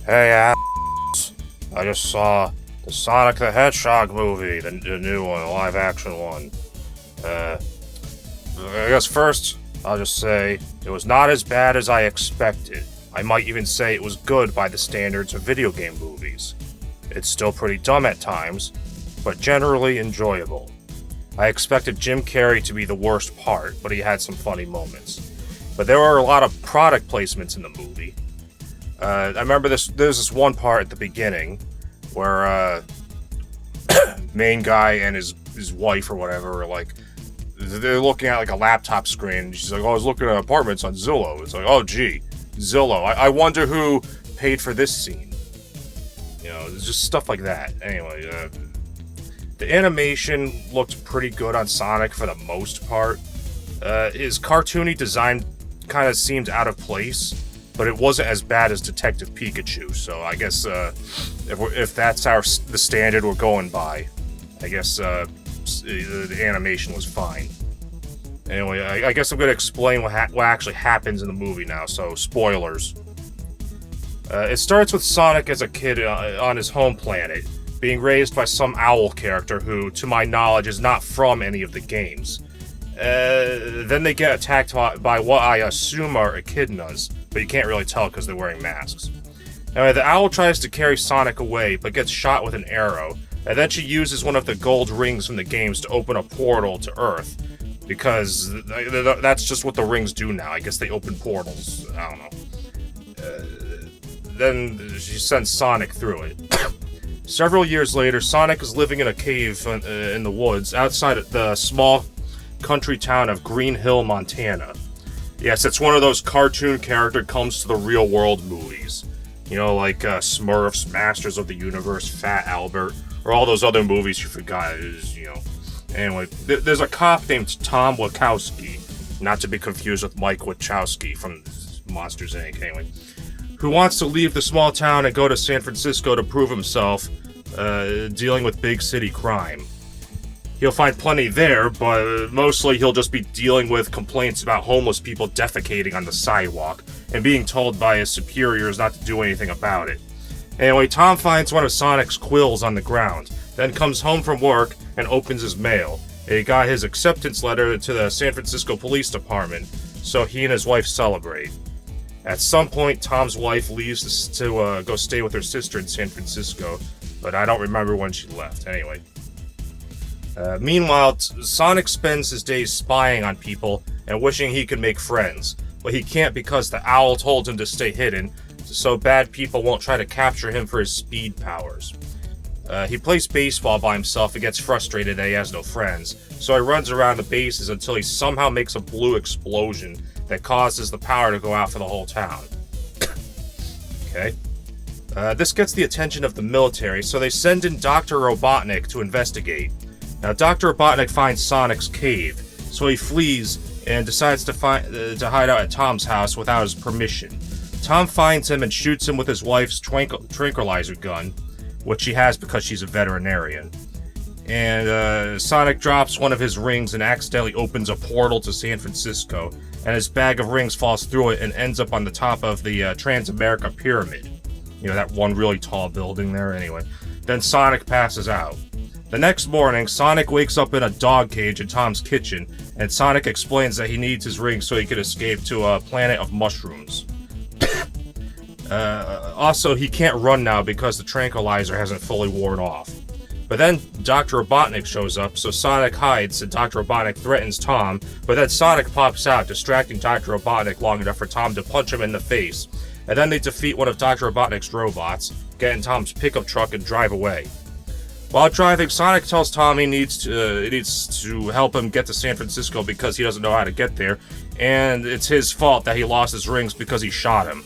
Hey, I just saw the Sonic the Hedgehog movie, the new one, the live-action one. I guess first, I'll just say, it was not as bad as I expected. I might even say it was good by the standards of video game movies. It's still pretty dumb at times, but generally enjoyable. I expected Jim Carrey to be the worst part, but he had some funny moments. But there were a lot of product placements in the movie. I remember there's this one part at the beginning where main guy and his wife or whatever are like, they're looking at like a laptop screen, and she's like, oh, I was looking at apartments on Zillow. It's like, oh gee, Zillow. I wonder who paid for this scene. You know, it's just stuff like that. Anyway, the animation looked pretty good on Sonic for the most part. His cartoony design kind of seemed out of place, but it wasn't as bad as Detective Pikachu, so I guess if that's the standard we're going by, I guess the animation was fine. Anyway, I guess I'm going to explain what actually happens in the movie now, so spoilers. It starts with Sonic as a kid on his home planet, being raised by some owl character who, to my knowledge, is not from any of the games. Then they get attacked by what I assume are echidnas, but you can't really tell because they're wearing masks. Anyway, the owl tries to carry Sonic away, but gets shot with an arrow, and then she uses one of the gold rings from the games to open a portal to Earth, because that's just what the rings do now. I guess they open portals. I don't know. Then she sends Sonic through it. Several years later, Sonic is living in a cave in the woods outside of the small country town of Green Hill, Montana. Yes, it's one of those cartoon character comes to the real world movies. You know, like Smurfs, Masters of the Universe, Fat Albert, or all those other movies you forgot. Anyway, there's a cop named Tom Wachowski, not to be confused with Mike Wachowski from Monsters, Inc., anyway, who wants to leave the small town and go to San Francisco to prove himself, dealing with big city crime. He'll find plenty there, but mostly he'll just be dealing with complaints about homeless people defecating on the sidewalk, and being told by his superiors not to do anything about it. Anyway, Tom finds one of Sonic's quills on the ground, then comes home from work and opens his mail. He got his acceptance letter to the San Francisco Police Department, so he and his wife celebrate. At some point, Tom's wife leaves to go stay with her sister in San Francisco, but I don't remember when she left. Anyway. Meanwhile, Sonic spends his days spying on people and wishing he could make friends, but he can't because the owl told him to stay hidden, so bad people won't try to capture him for his speed powers. He plays baseball by himself and gets frustrated that he has no friends, so he runs around the bases until he somehow makes a blue explosion that causes the power to go out for the whole town. Okay. This gets the attention of the military, so they send in Dr. Robotnik to investigate. Now, Dr. Robotnik finds Sonic's cave, so he flees and decides to hide out at Tom's house without his permission. Tom finds him and shoots him with his wife's tranquilizer gun, which she has because she's a veterinarian. And Sonic drops one of his rings and accidentally opens a portal to San Francisco, and his bag of rings falls through it and ends up on the top of the Transamerica Pyramid. You know, that one really tall building there, anyway. Then Sonic passes out. The next morning, Sonic wakes up in a dog cage in Tom's kitchen, and Sonic explains that he needs his ring so he can escape to a planet of mushrooms. Also, he can't run now because the tranquilizer hasn't fully worn off. But then Dr. Robotnik shows up, so Sonic hides and Dr. Robotnik threatens Tom, but then Sonic pops out, distracting Dr. Robotnik long enough for Tom to punch him in the face. And then they defeat one of Dr. Robotnik's robots, get in Tom's pickup truck and drive away. While driving, Sonic tells Tom he needs to help him get to San Francisco because he doesn't know how to get there, and it's his fault that he lost his rings because he shot him.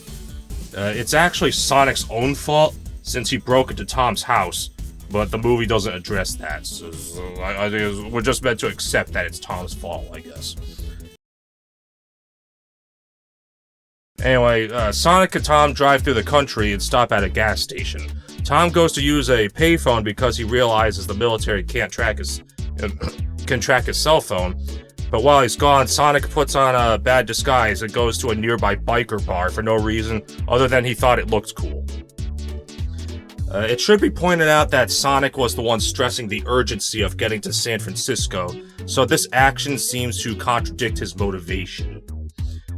It's actually Sonic's own fault, since he broke into Tom's house, but the movie doesn't address that, so I think we're just meant to accept that it's Tom's fault, I guess. Anyway, Sonic and Tom drive through the country and stop at a gas station. Tom goes to use a payphone because he realizes the military can't track his cell phone, but while he's gone, Sonic puts on a bad disguise and goes to a nearby biker bar for no reason other than he thought it looked cool. It should be pointed out that Sonic was the one stressing the urgency of getting to San Francisco, so this action seems to contradict his motivation.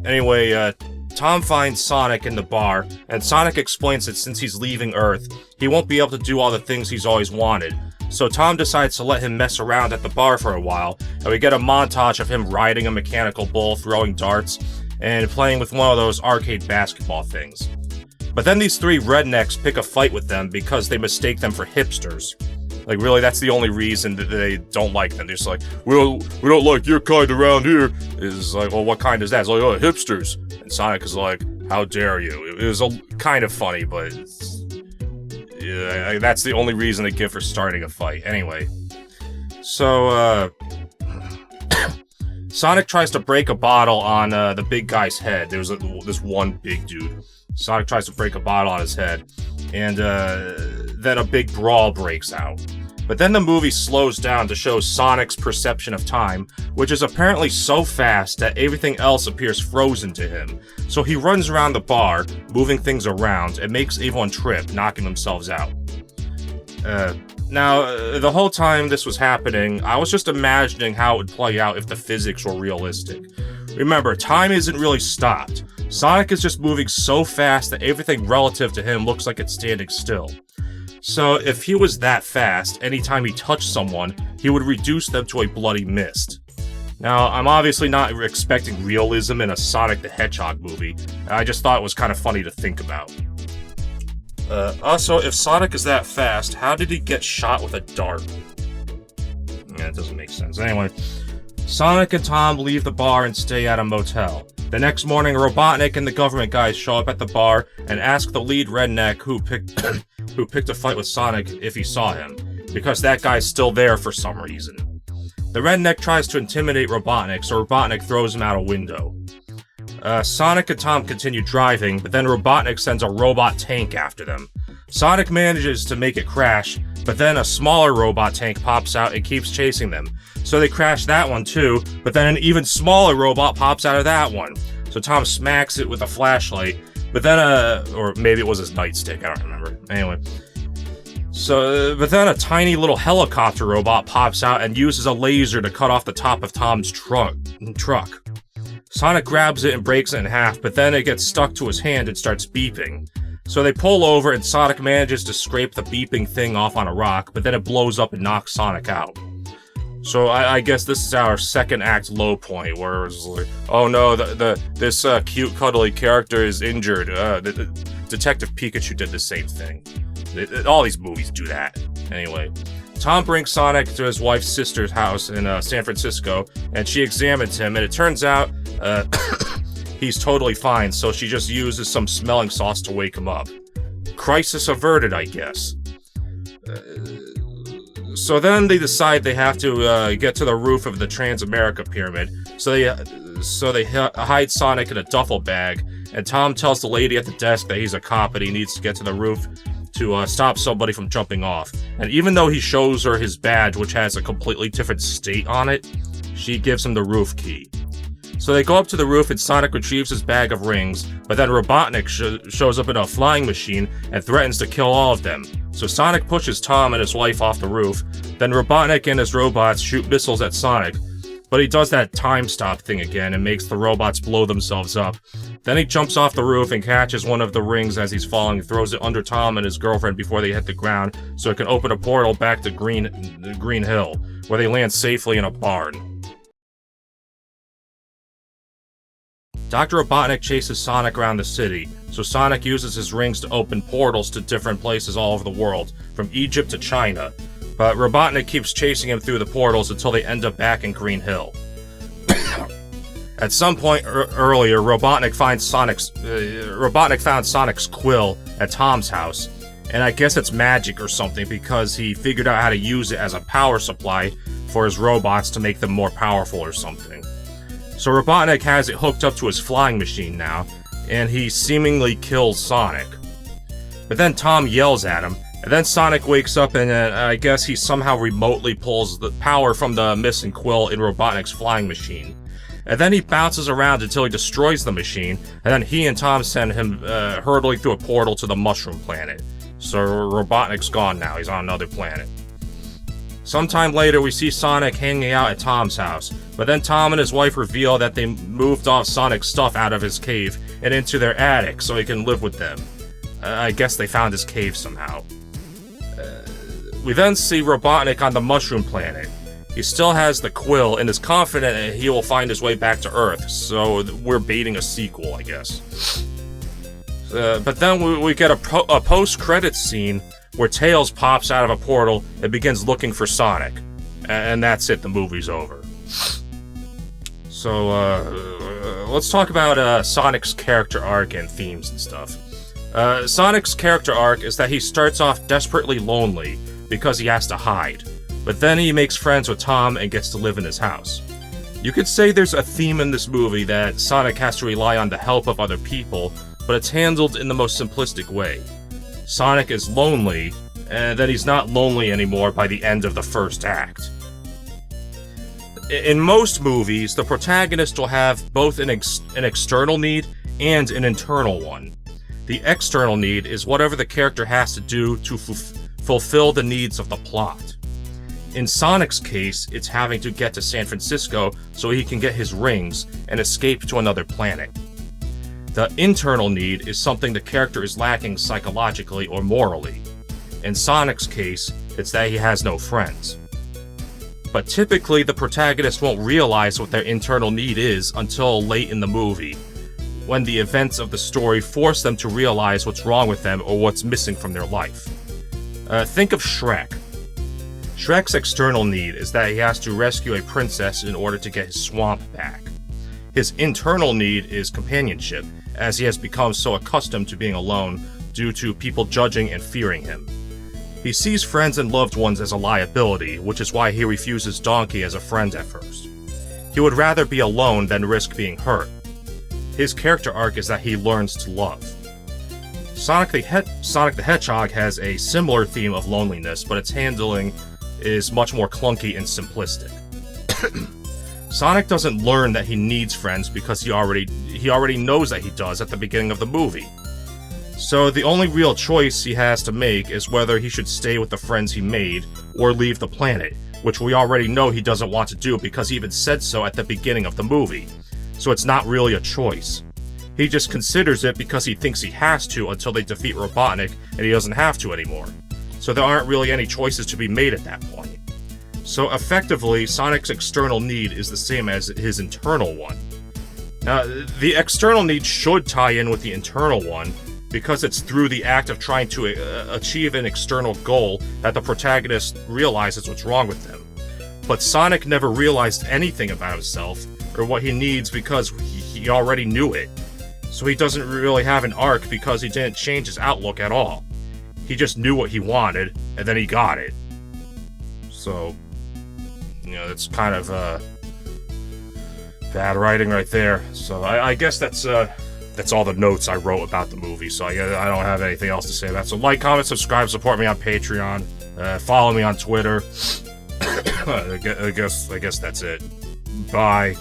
Anyway, Tom finds Sonic in the bar, and Sonic explains that since he's leaving Earth, he won't be able to do all the things he's always wanted. So Tom decides to let him mess around at the bar for a while, and we get a montage of him riding a mechanical bull, throwing darts, and playing with one of those arcade basketball things. But then these three rednecks pick a fight with them because they mistake them for hipsters. Like, really, that's the only reason that they don't like them. They're just like, we don't like your kind around here. It's like, well, what kind is that? It's like, oh, hipsters. And Sonic is like, how dare you? It was kind of funny, but yeah, that's the only reason they give for starting a fight. Anyway, so, Sonic tries to break a bottle on the big guy's head. There's this one big dude. Sonic tries to break a bottle on his head, and then a big brawl breaks out. But then the movie slows down to show Sonic's perception of time, which is apparently so fast that everything else appears frozen to him. So he runs around the bar, moving things around, and makes everyone trip, knocking themselves out. Now, the whole time this was happening, I was just imagining how it would play out if the physics were realistic. Remember, time isn't really stopped. Sonic is just moving so fast that everything relative to him looks like it's standing still. So, if he was that fast, anytime he touched someone, he would reduce them to a bloody mist. Now, I'm obviously not expecting realism in a Sonic the Hedgehog movie. I just thought it was kind of funny to think about. Also, if Sonic is that fast, how did he get shot with a dart? Yeah, it doesn't make sense. Anyway, Sonic and Tom leave the bar and stay at a motel. The next morning, Robotnik and the government guys show up at the bar and ask the lead redneck who picked a fight with Sonic if he saw him, because that guy's still there for some reason. The redneck tries to intimidate Robotnik, so Robotnik throws him out a window. Sonic and Tom continue driving, but then Robotnik sends a robot tank after them. Sonic manages to make it crash, but then a smaller robot tank pops out and keeps chasing them. So they crash that one too, but then an even smaller robot pops out of that one. So Tom smacks it with a flashlight, but then or maybe it was his nightstick, I don't remember. Anyway. But then a tiny little helicopter robot pops out and uses a laser to cut off the top of Tom's truck. Sonic grabs it and breaks it in half, but then it gets stuck to his hand and starts beeping. So they pull over and Sonic manages to scrape the beeping thing off on a rock, but then it blows up and knocks Sonic out. So I guess this is our second act low point, where it's like, oh no, this cute cuddly character is injured. Detective Pikachu did the same thing. All these movies do that. Anyway, Tom brings Sonic to his wife's sister's house in San Francisco, and she examines him, and it turns out he's totally fine, so she just uses some smelling salts to wake him up. Crisis averted, I guess. So then they decide they have to get to the roof of the Transamerica Pyramid, so they hide Sonic in a duffel bag, and Tom tells the lady at the desk that he's a cop and he needs to get to the roof to stop somebody from jumping off. And even though he shows her his badge, which has a completely different state on it, she gives him the roof key. So they go up to the roof and Sonic retrieves his bag of rings, but then Robotnik shows up in a flying machine and threatens to kill all of them. So Sonic pushes Tom and his wife off the roof, then Robotnik and his robots shoot missiles at Sonic, but he does that time stop thing again and makes the robots blow themselves up. Then he jumps off the roof and catches one of the rings as he's falling and throws it under Tom and his girlfriend before they hit the ground so it can open a portal back to Green Hill, where they land safely in a barn. Dr. Robotnik chases Sonic around the city, so Sonic uses his rings to open portals to different places all over the world, from Egypt to China, but Robotnik keeps chasing him through the portals until they end up back in Green Hill. At some point earlier, Robotnik found Sonic's quill at Tom's house, and I guess it's magic or something because he figured out how to use it as a power supply for his robots to make them more powerful or something. So Robotnik has it hooked up to his flying machine now, and he seemingly kills Sonic. But then Tom yells at him, and then Sonic wakes up and I guess he somehow remotely pulls the power from the missing quill in Robotnik's flying machine. And then he bounces around until he destroys the machine, and then he and Tom send him hurtling through a portal to the Mushroom Planet. So Robotnik's gone now, he's on another planet. Sometime later, we see Sonic hanging out at Tom's house, but then Tom and his wife reveal that they moved off Sonic's stuff out of his cave and into their attic so he can live with them. I guess they found his cave somehow. We then see Robotnik on the Mushroom Planet. He still has the quill and is confident that he will find his way back to Earth, so we're baiting a sequel, I guess. But then we get a post-credits scene where Tails pops out of a portal and begins looking for Sonic. And that's it, the movie's over. So, let's talk about Sonic's character arc and themes and stuff. Sonic's character arc is that he starts off desperately lonely because he has to hide, but then he makes friends with Tom and gets to live in his house. You could say there's a theme in this movie that Sonic has to rely on the help of other people, but it's handled in the most simplistic way. Sonic is lonely, and then he's not lonely anymore by the end of the first act. In most movies, the protagonist will have both an external need and an internal one. The external need is whatever the character has to do to fulfill the needs of the plot. In Sonic's case, it's having to get to San Francisco so he can get his rings and escape to another planet. The internal need is something the character is lacking psychologically or morally. In Sonic's case, it's that he has no friends. But typically, the protagonist won't realize what their internal need is until late in the movie, when the events of the story force them to realize what's wrong with them or what's missing from their life. Think of Shrek. Shrek's external need is that he has to rescue a princess in order to get his swamp back. His internal need is companionship, as he has become so accustomed to being alone due to people judging and fearing him. He sees friends and loved ones as a liability, which is why he refuses Donkey as a friend at first. He would rather be alone than risk being hurt. His character arc is that he learns to love. Sonic the Hedgehog has a similar theme of loneliness, but its handling is much more clunky and simplistic. Sonic doesn't learn that he needs friends because he already knows that he does at the beginning of the movie. So the only real choice he has to make is whether he should stay with the friends he made or leave the planet, which we already know he doesn't want to do because he even said so at the beginning of the movie. So it's not really a choice. He just considers it because he thinks he has to until they defeat Robotnik and he doesn't have to anymore. So there aren't really any choices to be made at that point. So effectively, Sonic's external need is the same as his internal one. Now, the external need should tie in with the internal one, because it's through the act of trying to achieve an external goal that the protagonist realizes what's wrong with him. But Sonic never realized anything about himself, or what he needs, because he already knew it. So he doesn't really have an arc because he didn't change his outlook at all. He just knew what he wanted, and then he got it. So, that's kind of bad writing right there. So I guess that's all the notes I wrote about the movie. So I don't have anything else to say about it. So like, comment, subscribe, support me on Patreon, follow me on Twitter. I guess that's it. Bye.